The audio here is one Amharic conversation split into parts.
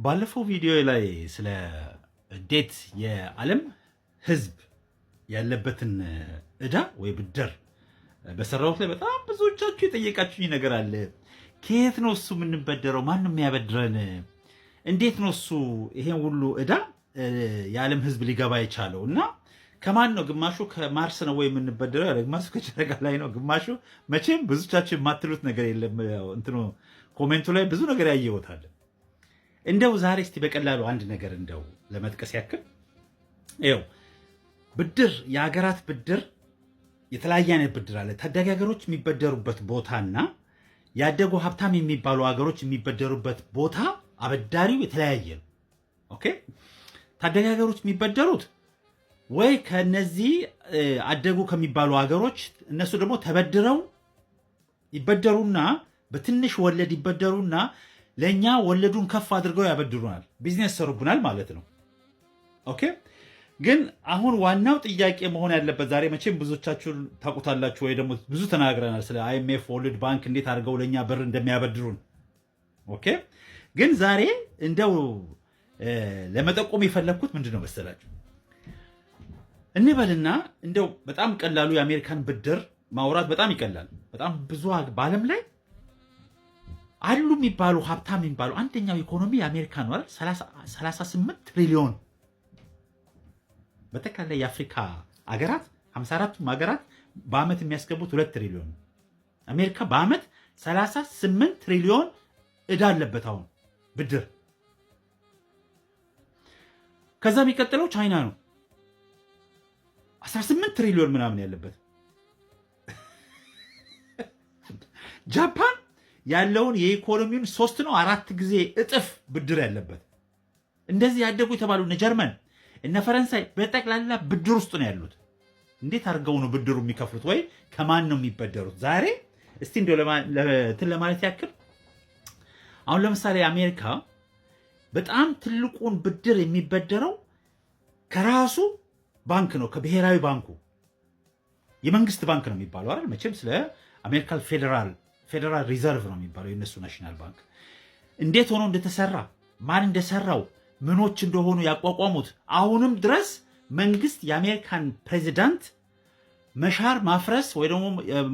ባለፈው ቪዲዮ ላይ ስለ እንዴት የዓለም ሕዝብ ያለበትን ዕዳ ወይ ብድር በሰራሁት ላይ በጣም ብዙዎቻችሁ የጠየቃችሁኝ ነገር አለ። ከየት ነው እሱ የምንበደረው? ማን ነው የሚያበድረን? እንዴት ነው እሱ ይሄን ሁሉ ዕዳ የዓለም ሕዝብ ሊገባ የቻለው? እና ከማን ነው? ግማሹ ከማርስ ነው ወይ የምንበደረው? ግማሹ ከጨረቃ ላይ ነው። ግማሹ መቼም ብዙቻችሁ የማትሉት ነገር የለም። እንትኑ ኮሜንቱ ላይ ብዙ ነገር ያየሁታል። እንደው ዛሬ እስቲ በቀላሉ አንድ ነገር እንደው ለመጥቀስ ያክል ይኸው ብድር፣ የሀገራት ብድር የተለያየ አይነት ብድር አለ። ታዳጊ ሀገሮች የሚበደሩበት ቦታና ያደጉ ሀብታም የሚባሉ ሀገሮች የሚበደሩበት ቦታ አበዳሪው የተለያየ ነው። ኦኬ፣ ታዳጊ ሀገሮች የሚበደሩት ወይ ከነዚህ አደጉ ከሚባሉ ሀገሮች እነሱ ደግሞ ተበድረው ይበደሩና በትንሽ ወለድ ይበደሩና ለኛ ወለዱን ከፍ አድርገው ያበድሩናል፣ ቢዝነስ ሰሩብናል ማለት ነው። ኦኬ፣ ግን አሁን ዋናው ጥያቄ መሆን ያለበት ዛሬ መቼም ብዙዎቻችሁ ታውቁታላችሁ ወይ ደግሞ ብዙ ተናግረናል ስለ አይኤምኤፍ፣ ወርልድ ባንክ እንዴት አድርገው ለኛ ብር እንደሚያበድሩን። ኦኬ፣ ግን ዛሬ እንደው ለመጠቆም የፈለግኩት ምንድን ነው መሰላችሁ? እንበልና እንደው በጣም ቀላሉ የአሜሪካን ብድር ማውራት በጣም ይቀላል። በጣም ብዙ በዓለም ላይ አሉ የሚባሉ ሀብታም የሚባሉ አንደኛው ኢኮኖሚ የአሜሪካ ነው አይደል? 38 ትሪሊዮን በተካለ የአፍሪካ አገራት 54ቱም ሀገራት በአመት የሚያስገቡት 2 ትሪሊዮን ነው። አሜሪካ በአመት 38 ትሪሊዮን ዕዳ አለበት አሁን ብድር። ከዛ የሚቀጥለው ቻይና ነው 18 ትሪሊዮን ምናምን ያለበት። ጃፓን ያለውን የኢኮኖሚውን 3 ነው 4 ጊዜ እጥፍ ብድር ያለበት። እንደዚህ ያደጉ የተባሉ እነ ጀርመን እነ ፈረንሳይ በጠቅላላ ብድር ውስጥ ነው ያሉት። እንዴት አድርገው ነው ብድሩ የሚከፍሉት? ወይ ከማን ነው የሚበደሩት? ዛሬ እስቲ እንደው እንትን ለማለት ያክል አሁን ለምሳሌ አሜሪካ በጣም ትልቁን ብድር የሚበደረው ከራሱ ባንክ ነው፣ ከብሔራዊ ባንኩ። የመንግስት ባንክ ነው የሚባለው አይደል? መቼም ስለ አሜሪካ ፌዴራል ሪዘርቭ ነው የሚባለው የነሱ ናሽናል ባንክ። እንዴት ሆኖ እንደተሰራ ማን እንደሰራው ምኖች እንደሆኑ ያቋቋሙት አሁንም ድረስ መንግስት የአሜሪካን ፕሬዚዳንት መሻር ማፍረስ ወይ ደግሞ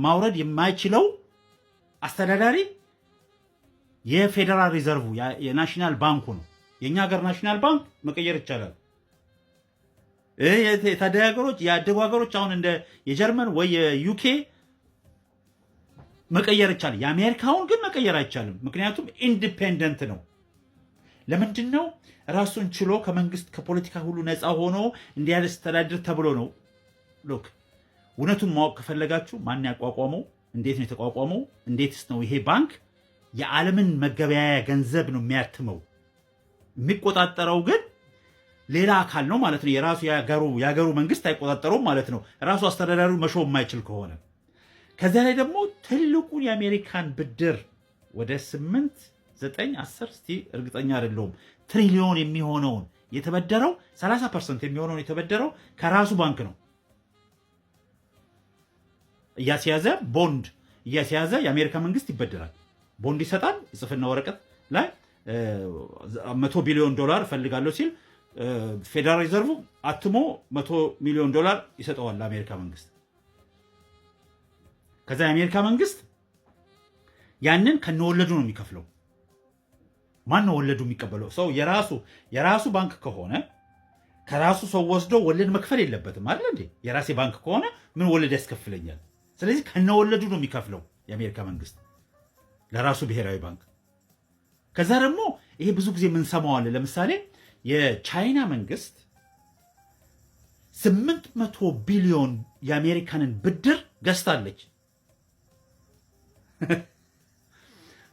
ማውረድ የማይችለው አስተዳዳሪ የፌዴራል ሪዘርቭ የናሽናል ባንኩ ነው። የኛ ሀገር ናሽናል ባንክ መቀየር ይቻላል። የታዳጊ ሀገሮች ያደጉ ሀገሮች አሁን እንደ የጀርመን ወይ የዩኬ መቀየር ይቻላል። የአሜሪካውን ግን መቀየር አይቻልም። ምክንያቱም ኢንዲፔንደንት ነው። ለምንድን ነው? ራሱን ችሎ ከመንግስት ከፖለቲካ ሁሉ ነፃ ሆኖ እንዲያስተዳድር ተብሎ ነው። ሎክ እውነቱን ማወቅ ከፈለጋችሁ ማን ያቋቋመው? እንዴት ነው የተቋቋመው? እንዴትስ ነው ይሄ ባንክ የዓለምን መገበያያ ገንዘብ ነው የሚያትመው? የሚቆጣጠረው ግን ሌላ አካል ነው ማለት ነው። የራሱ የሀገሩ መንግስት አይቆጣጠረውም ማለት ነው። ራሱ አስተዳዳሪው መሾም የማይችል ከሆነ። ከዚያ ላይ ደግሞ ትልቁን የአሜሪካን ብድር ወደ 8 9 10 እስቲ እርግጠኛ አይደለሁም ትሪሊዮን የሚሆነውን የተበደረው 30% የሚሆነውን የተበደረው ከራሱ ባንክ ነው። እያስያዘ ቦንድ እያስያዘ የአሜሪካ መንግስት ይበደራል። ቦንድ ይሰጣል። የጽፍና ወረቀት ላይ $100 ቢሊዮን እፈልጋለሁ ሲል ፌዴራል ሪዘርቭ አትሞ $100 ሚሊዮን ይሰጠዋል ለአሜሪካ መንግስት። ከዛ የአሜሪካ መንግስት ያንን ከነወለዱ ነው የሚከፍለው። ማን ነው ወለዱ የሚቀበለው? ሰው የራሱ ባንክ ከሆነ ከራሱ ሰው ወስዶ ወለድ መክፈል የለበትም አይደል እንዴ? የራሴ ባንክ ከሆነ ምን ወለድ ያስከፍለኛል? ስለዚህ ከነወለዱ ነው የሚከፍለው የአሜሪካ መንግስት ለራሱ ብሔራዊ ባንክ። ከዛ ደግሞ ይሄ ብዙ ጊዜ የምንሰማዋለን። ለምሳሌ የቻይና መንግስት 800 ቢሊዮን የአሜሪካንን ብድር ገዝታለች።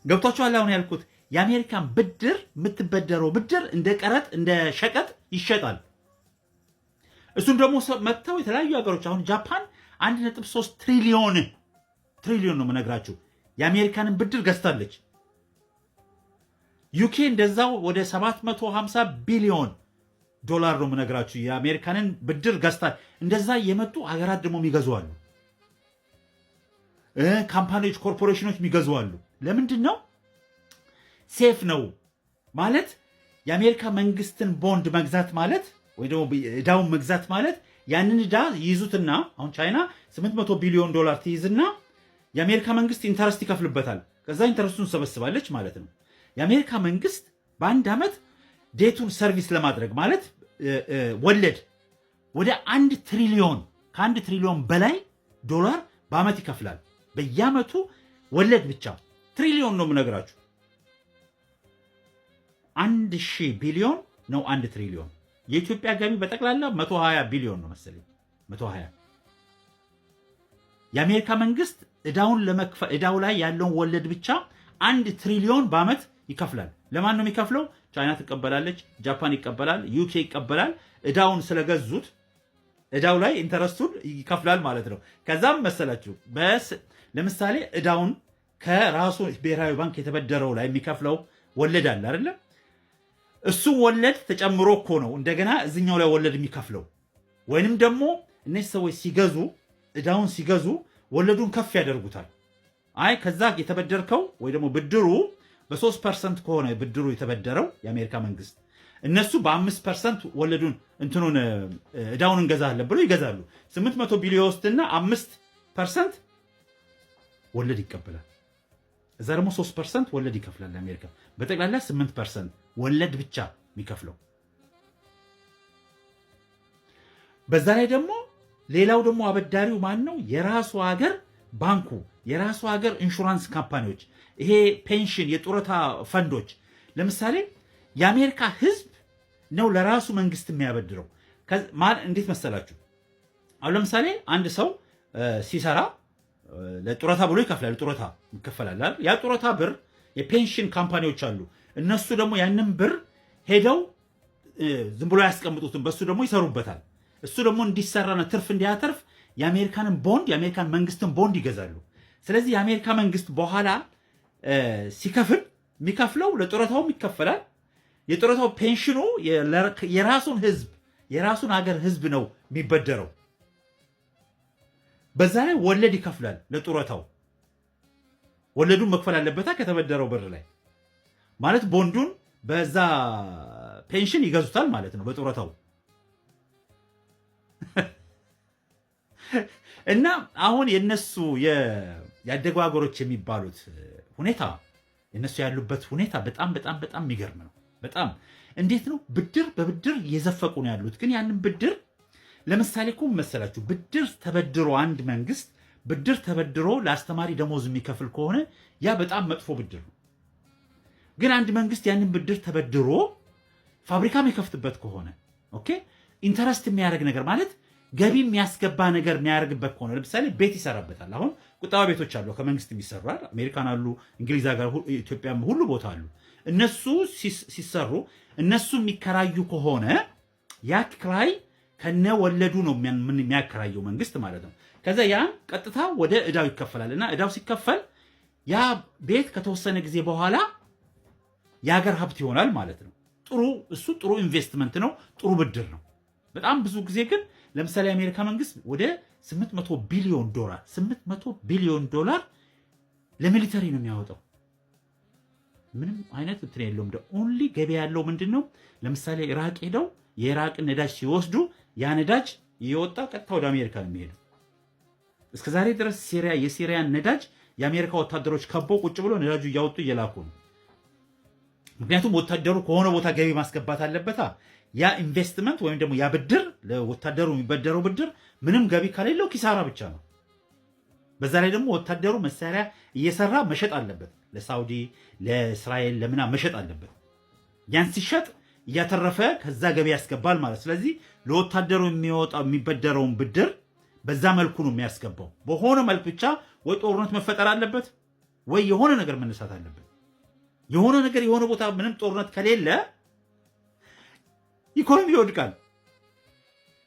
ገብቷችኋል? አሁን ያልኩት የአሜሪካን ብድር የምትበደረው ብድር እንደ ቀረጥ እንደ ሸቀጥ ይሸጣል። እሱም ደግሞ መጥተው የተለያዩ ሀገሮች አሁን ጃፓን 1.3 ትሪሊዮን ነው የምነግራችሁ የአሜሪካንን ብድር ገዝታለች። ዩኬ እንደዛው ወደ 750 ቢሊዮን ዶላር ነው የምነግራችሁ የአሜሪካንን ብድር ገዝታ። እንደዛ የመጡ ሀገራት ደግሞ የሚገዙ አሉ። ካምፓኒዎች፣ ኮርፖሬሽኖች የሚገዙ አሉ። ለምንድን ነው? ሴፍ ነው ማለት የአሜሪካ መንግስትን ቦንድ መግዛት ማለት ወይ ደግሞ ዕዳውን መግዛት ማለት ያንን ዕዳ ይይዙትና አሁን ቻይና 800 ቢሊዮን ዶላር ትይዝና የአሜሪካ መንግስት ኢንተረስት ይከፍልበታል። ከዛ ኢንተረስቱን ሰበስባለች ማለት ነው። የአሜሪካ መንግስት በአንድ ዓመት ዴቱን ሰርቪስ ለማድረግ ማለት ወለድ ወደ 1 ትሪሊዮን ከ1 ትሪሊዮን በላይ ዶላር በዓመት ይከፍላል። በየዓመቱ ወለድ ብቻ ትሪሊዮን ነው የምነግራችሁ። 1000 ቢሊዮን ነው 1 ትሪሊዮን። የኢትዮጵያ ገቢ በጠቅላላ 120 ቢሊዮን ነው መሰለኝ 120። የአሜሪካ መንግስት ዕዳው ላይ ያለውን ወለድ ብቻ 1 ትሪሊዮን በዓመት ይከፍላል። ለማን ነው የሚከፍለው? ቻይና ትቀበላለች፣ ጃፓን ይቀበላል፣ ዩኬ ይቀበላል። ዕዳውን ስለገዙት ዕዳው ላይ ኢንተረስቱን ይከፍላል ማለት ነው። ከዛም መሰላችሁ ለምሳሌ ዕዳውን ከራሱ ብሔራዊ ባንክ የተበደረው ላይ የሚከፍለው ወለድ አለ አይደለ? እሱ ወለድ ተጨምሮ እኮ ነው እንደገና እዚኛው ላይ ወለድ የሚከፍለው። ወይንም ደግሞ እነዚህ ሰዎች ሲገዙ ዕዳውን ሲገዙ ወለዱን ከፍ ያደርጉታል። አይ ከዛ የተበደርከው ወይ ደግሞ ብድሩ በ3% ከሆነ ብድሩ የተበደረው የአሜሪካ መንግስት እነሱ በ5% ወለዱን እንትኑን ዕዳውን እንገዛለን ብሎ ይገዛሉ። 800 ቢሊዮን ውስጥና 5% ወለድ ይቀበላል። እዛ ደግሞ 3% ወለድ ይከፍላል አሜሪካ። በጠቅላላ 8% ወለድ ብቻ የሚከፍለው። በዛ ላይ ደግሞ ሌላው ደግሞ አበዳሪው ማን ነው? የራሱ ሀገር ባንኩ፣ የራሱ ሀገር ኢንሹራንስ ካምፓኒዎች፣ ይሄ ፔንሽን የጡረታ ፈንዶች። ለምሳሌ የአሜሪካ ህዝብ ነው ለራሱ መንግስት የሚያበድረው። እንዴት መሰላችሁ? አሁን ለምሳሌ አንድ ሰው ሲሰራ ለጡረታ ብሎ ይከፍላል። ጡረታ ይከፈላል። ያ ጡረታ ብር የፔንሽን ካምፓኒዎች አሉ። እነሱ ደግሞ ያንን ብር ሄደው ዝም ብሎ ያስቀምጡትም፣ በሱ ደግሞ ይሰሩበታል። እሱ ደግሞ እንዲሰራና ትርፍ እንዲያተርፍ የአሜሪካንን ቦንድ የአሜሪካን መንግስትን ቦንድ ይገዛሉ። ስለዚህ የአሜሪካ መንግስት በኋላ ሲከፍል የሚከፍለው ለጡረታውም ይከፈላል። የጡረታው ፔንሽኑ የራሱን ህዝብ የራሱን ሀገር ህዝብ ነው የሚበደረው። በዛ ላይ ወለድ ይከፍላል ለጡረታው። ወለዱን መክፈል አለበታ ከተበደረው ብር ላይ ማለት ቦንዱን በዛ ፔንሽን ይገዙታል ማለት ነው በጡረታው። እና አሁን የነሱ ያደጉ ሀገሮች የሚባሉት ሁኔታ የነሱ ያሉበት ሁኔታ በጣም በጣም በጣም የሚገርም ነው። በጣም እንዴት ነው ብድር በብድር እየዘፈቁ ነው ያሉት። ግን ያንን ብድር ለምሳሌ እኮ መሰላችሁ ብድር ተበድሮ አንድ መንግስት ብድር ተበድሮ ለአስተማሪ ደሞዝ የሚከፍል ከሆነ ያ በጣም መጥፎ ብድር ነው። ግን አንድ መንግስት ያንን ብድር ተበድሮ ፋብሪካ የሚከፍትበት ከሆነ ኦኬ ኢንተረስት የሚያደርግ ነገር ማለት ገቢ የሚያስገባ ነገር የሚያደርግበት ከሆነ ለምሳሌ ቤት ይሰራበታል። አሁን ቁጠባ ቤቶች አሉ ከመንግስት የሚሰሩ አሜሪካን አሉ፣ እንግሊዝ ሀገር፣ ኢትዮጵያም ሁሉ ቦታ አሉ። እነሱ ሲሰሩ እነሱ የሚከራዩ ከሆነ ያ ክራይ ከነ ወለዱ ነው የሚያከራየው መንግስት ማለት ነው። ከዛ ያን ቀጥታ ወደ ዕዳው ይከፈላል እና ዕዳው ሲከፈል ያ ቤት ከተወሰነ ጊዜ በኋላ የሀገር ሀብት ይሆናል ማለት ነው። እሱ ጥሩ ኢንቨስትመንት ነው፣ ጥሩ ብድር ነው። በጣም ብዙ ጊዜ ግን ለምሳሌ የአሜሪካ መንግስት ወደ 800 ቢሊዮን ዶላር ለሚሊተሪ ነው የሚያወጣው። ምንም አይነት እንትን የለውም። ኦንሊ ገቢ ያለው ምንድን ነው? ለምሳሌ ኢራቅ ሄደው የኢራቅን ነዳጅ ሲወስዱ ያ ነዳጅ እየወጣ ቀጥታ ወደ አሜሪካ ነው የሚሄደው። እስከዛሬ ድረስ የሲሪያን ነዳጅ የአሜሪካ ወታደሮች ከበው ቁጭ ብሎ ነዳጁ እያወጡ እየላኩ ነው። ምክንያቱም ወታደሩ ከሆነ ቦታ ገቢ ማስገባት አለበታ። ያ ኢንቨስትመንት ወይም ደግሞ ያ ብድር ለወታደሩ የሚበደረው ብድር ምንም ገቢ ከሌለው ኪሳራ ብቻ ነው። በዛ ላይ ደግሞ ወታደሩ መሳሪያ እየሰራ መሸጥ አለበት። ለሳውዲ፣ ለእስራኤል፣ ለምና መሸጥ አለበት። ያን ሲሸጥ እያተረፈ ከዛ ገቢ ያስገባል ማለት። ስለዚህ ለወታደሩ የሚበደረውን ብድር በዛ መልኩ ነው የሚያስገባው። በሆነ መልክ ብቻ ወይ ጦርነት መፈጠር አለበት ወይ የሆነ ነገር መነሳት አለበት። የሆነ ነገር የሆነ ቦታ ምንም ጦርነት ከሌለ ኢኮኖሚ ይወድቃል።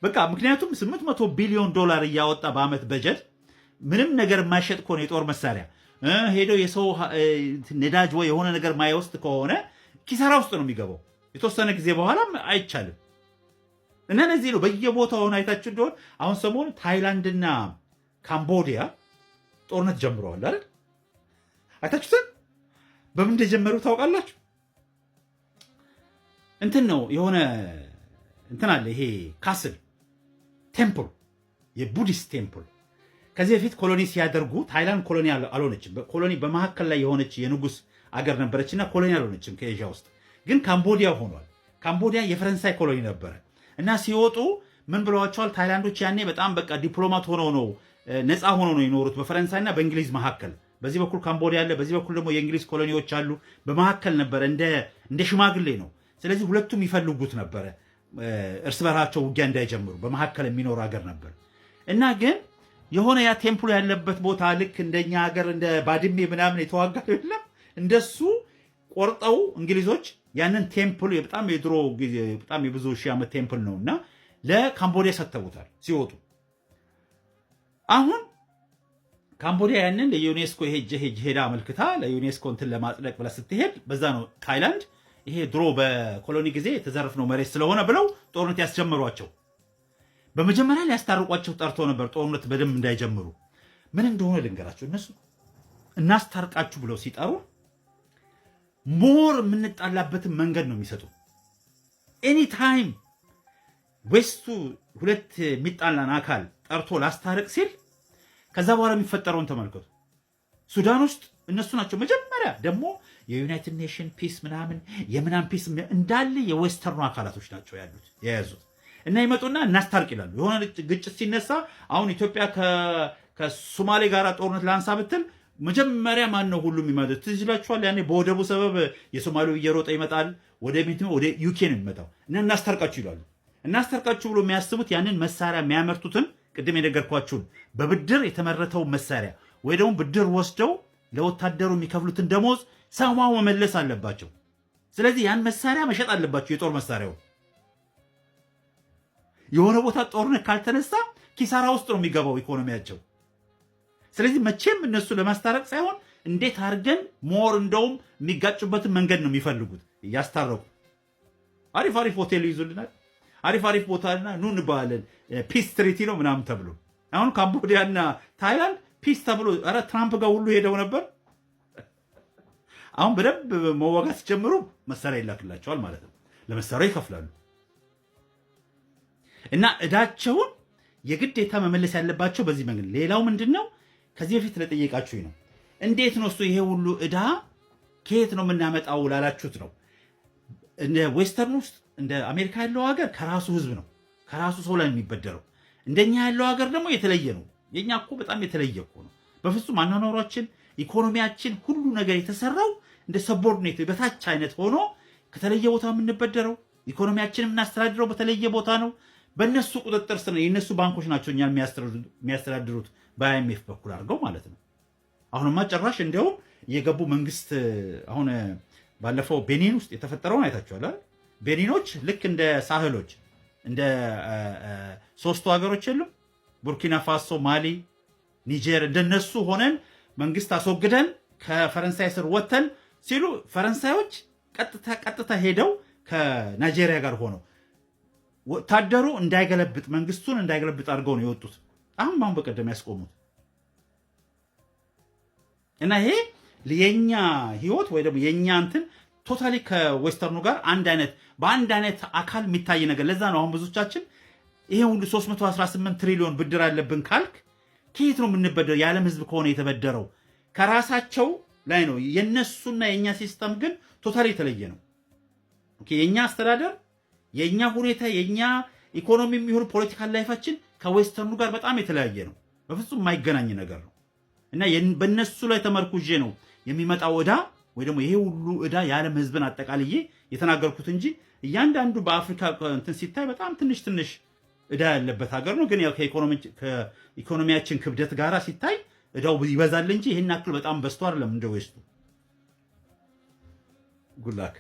በቃ ምክንያቱም 800 ቢሊዮን ዶላር እያወጣ በአመት በጀት ምንም ነገር የማይሸጥ ከሆነ የጦር መሳሪያ ሄዶ የሰው ነዳጅ ወይ የሆነ ነገር ማይወስድ ከሆነ ኪሳራ ውስጥ ነው የሚገባው። የተወሰነ ጊዜ በኋላ አይቻልም። እና ለዚህ ነው በየቦታው አይታችሁ እንደሆነ አሁን ሰሞኑ ታይላንድና ካምቦዲያ ጦርነት ጀምረዋል አይደል? አይታችሁት? በምን እንደጀመሩ ታውቃላችሁ? እንትን ነው የሆነ እንትን አለ። ይሄ ካስል ቴምፕል፣ የቡዲስት ቴምፕል ከዚህ በፊት ኮሎኒ ሲያደርጉ ታይላንድ ኮሎኒ አልሆነችም። ኮሎኒ በመካከል ላይ የሆነች የንጉስ አገር ነበረችና ኮሎኒ አልሆነችም ከኤዥያ ውስጥ ግን ካምቦዲያ ሆኗል። ካምቦዲያ የፈረንሳይ ኮሎኒ ነበረ እና ሲወጡ ምን ብለዋቸዋል ታይላንዶች? ያኔ በጣም በቃ ዲፕሎማት ሆነው ነው ነፃ ሆነው ነው የኖሩት በፈረንሳይና በእንግሊዝ መካከል። በዚህ በኩል ካምቦዲያ አለ፣ በዚህ በኩል ደግሞ የእንግሊዝ ኮሎኒዎች አሉ። በመካከል ነበረ እንደ ሽማግሌ ነው። ስለዚህ ሁለቱም ይፈልጉት ነበረ እርስ በርሳቸው ውጊያ እንዳይጀምሩ በመካከል የሚኖር ሀገር ነበር እና ግን የሆነ ያ ቴምፕሉ ያለበት ቦታ ልክ እንደኛ ሀገር እንደ ባድሜ ምናምን የተዋጋ የለም እንደሱ ቆርጠው እንግሊዞች ያንን ቴምፕል በጣም የድሮ በጣም የብዙ ሺህ ዓመት ቴምፕል ነውና ለካምቦዲያ ሰጥተውታል ሲወጡ። አሁን ካምቦዲያ ያንን ለዩኔስኮ ሄዳ አመልክታ ለዩኔስኮ እንትን ለማጽደቅ ብላ ስትሄድ በዛ ነው ታይላንድ ይሄ ድሮ በኮሎኒ ጊዜ የተዘረፍነው መሬት ስለሆነ ብለው ጦርነት ያስጀመሯቸው። በመጀመሪያ ሊያስታርቋቸው ጠርቶ ነበር ጦርነት በደንብ እንዳይጀምሩ። ምን እንደሆነ ልንገራቸው። እነሱ እናስታርቃችሁ ብለው ሲጠሩ ሞር የምንጣላበትን መንገድ ነው የሚሰጡ። ኤኒታይም ዌስቱ ሁለት የሚጣላን አካል ጠርቶ ላስታርቅ ሲል ከዛ በኋላ የሚፈጠረውን ተመልከቱ። ሱዳን ውስጥ እነሱ ናቸው መጀመሪያ ደግሞ የዩናይትድ ኔሽን ፒስ ምናምን የምናምን ፒስ እንዳለ የዌስተርኑ አካላቶች ናቸው ያሉት የያዙት እና ይመጡና እናስታርቅ ይላሉ። የሆነ ግጭት ሲነሳ አሁን ኢትዮጵያ ከሶማሌ ጋር ጦርነት ላንሳ ብትል መጀመሪያ ማን ነው ሁሉም ይመጣል? ትዝ ይላችኋል። ያኔ በወደቡ ሰበብ የሶማሌው እየሮጠ ይመጣል ወደ ዩኬ ነው የሚመጣው እና እናስታርቃችሁ ይላሉ። እናስታርቃችሁ ብሎ የሚያስቡት ያንን መሳሪያ የሚያመርቱትን ቅድም የነገርኳችሁን በብድር የተመረተው መሳሪያ ወይ ደግሞ ብድር ወስደው ለወታደሩ የሚከፍሉትን ደሞዝ ሰማው መመለስ አለባቸው። ስለዚህ ያን መሳሪያ መሸጥ አለባቸው። የጦር መሳሪያው የሆነ ቦታ ጦርነት ካልተነሳ ኪሳራ ውስጥ ነው የሚገባው ኢኮኖሚያቸው። ስለዚህ መቼም እነሱ ለማስታረቅ ሳይሆን እንዴት አድርገን ሞር እንደውም የሚጋጩበትን መንገድ ነው የሚፈልጉት። እያስታረቁ አሪፍ አሪፍ ሆቴል ይዙልናል፣ አሪፍ አሪፍ ቦታና ኑ እንባለን፣ ፒስ ትሪቲ ነው ምናምን ተብሎ አሁን ካምቦዲያና ታይላንድ ፒስ ተብሎ ኧረ ትራምፕ ጋር ሁሉ ሄደው ነበር። አሁን በደንብ መዋጋት ሲጀምሩ መሳሪያ ይላክላቸዋል ማለት ነው። ለመሳሪያ ይከፍላሉ እና እዳቸውን የግዴታ መመለስ ያለባቸው በዚህ መንገድ። ሌላው ምንድነው? ከዚህ በፊት ለጠየቃችሁኝ ነው እንዴት ነው እሱ ይሄ ሁሉ እዳ ከየት ነው የምናመጣው ላላችሁት ነው። እንደ ዌስተርን ውስጥ እንደ አሜሪካ ያለው ሀገር ከራሱ ህዝብ ነው ከራሱ ሰው ላይ የሚበደረው። እንደኛ ያለው ሀገር ደግሞ የተለየ ነው። የኛ እኮ በጣም የተለየ እኮ ነው። በፍጹም አኗኗራችን፣ ኢኮኖሚያችን፣ ሁሉ ነገር የተሰራው እንደ ሰቦርዲኔት በታች አይነት ሆኖ ከተለየ ቦታ የምንበደረው ኢኮኖሚያችን የምናስተዳድረው በተለየ ቦታ ነው። በእነሱ ቁጥጥር ስር የእነሱ ባንኮች ናቸው እኛን የሚያስተዳድሩት በአይኤምኤፍ በኩል አድርገው ማለት ነው። አሁንማ ጭራሽ እንዲያውም የገቡ መንግስት አሁን ባለፈው ቤኒን ውስጥ የተፈጠረውን አይታችኋል። ቤኒኖች ልክ እንደ ሳህሎች እንደ ሶስቱ ሀገሮች የሉም ቡርኪና ፋሶ፣ ማሊ፣ ኒጀር እንደነሱ ሆነን መንግስት አስወግደን ከፈረንሳይ ስር ወተን ሲሉ ፈረንሳዮች ቀጥታ ሄደው ከናይጄሪያ ጋር ሆነው ወታደሩ እንዳይገለብጥ መንግስቱን እንዳይገለብጥ አድርገው ነው የወጡት። አሁን በቀደም ያስቆሙት እና ይሄ የኛ ህይወት ወይ ደግሞ የኛ እንትን ቶታሊ ከዌስተርኑ ጋር በአንድ አይነት አካል የሚታይ ነገር። ለዛ ነው አሁን ብዙዎቻችን ይሄ ሁሉ 318 ትሪሊዮን ብድር አለብን ካልክ ከየት ነው የምንበደረው? የዓለም ህዝብ ከሆነ የተበደረው ከራሳቸው ላይ ነው። የነሱና የኛ ሲስተም ግን ቶታሊ የተለየ ነው። ኦኬ፣ የኛ አስተዳደር፣ የኛ ሁኔታ፣ የኛ ኢኮኖሚ የሚሆን ፖለቲካል ላይፋችን ከዌስተርኑ ጋር በጣም የተለያየ ነው። በፍጹም የማይገናኝ ነገር ነው እና በነሱ ላይ ተመርኩዤ ነው የሚመጣው ዕዳ ወይ ደግሞ ይሄ ሁሉ ዕዳ የዓለም ህዝብን አጠቃልዬ የተናገርኩት እንጂ እያንዳንዱ በአፍሪካ እንትን ሲታይ በጣም ትንሽ ዕዳ ያለበት ሀገር ነው። ግን ያው ከኢኮኖሚያችን ክብደት ጋራ ሲታይ ዕዳው ይበዛል እንጂ ይሄን ያክል በጣም በዝቶ አይደለም እንደ ዌስቱ። ጉድ ላክ